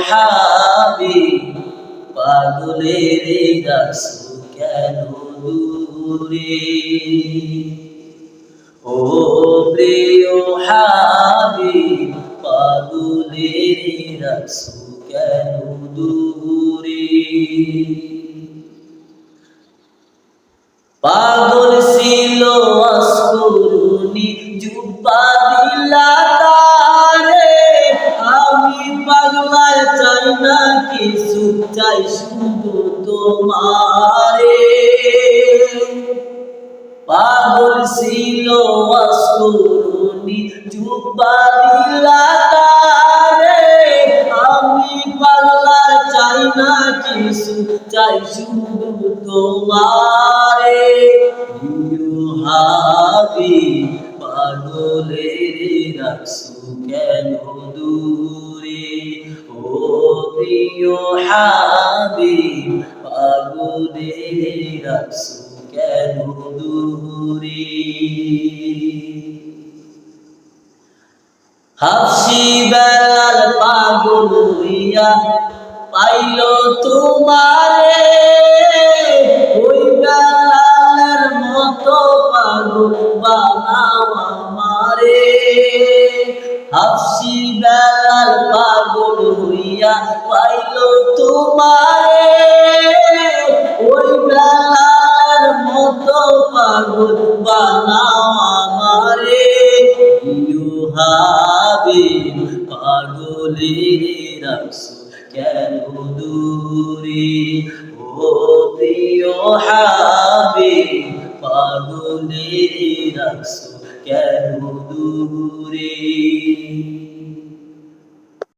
হাবিব পাগলের রাসূল কেন দূরে ও প্রিয় হাবিব পাগলের রাসূল কেন দূরে পাগল ছিল আসকুরুনি জুব্বা দিলা তারে আমি পাগলায় চাই না কিছু চাই শুধু তোমারে পাগল ছিল আসকুরুনি জুব্বা দিলা তারে আমি পাগলায় চাই না কিছু চাই শুধু তোমারে হাবিব পাগলের রাসূল কেন দূরে ও প্রিয় হাবিব পাগলের রাসূল কেন দূরে হাবশী বেলাল পাগল হইয়া পাইল তোমারে ওই বেলালের মতো পাগল বানাও আমারে হাবশী বেলাল পাগল হইয়া পাইল তোমারে ওই বেলালের মতো পাগল বানাও আমারে হাবিব পাগলের রাসূল কেন দূরে ও প্রিয় হাবিব পাগলের রাসূল কেন দূরে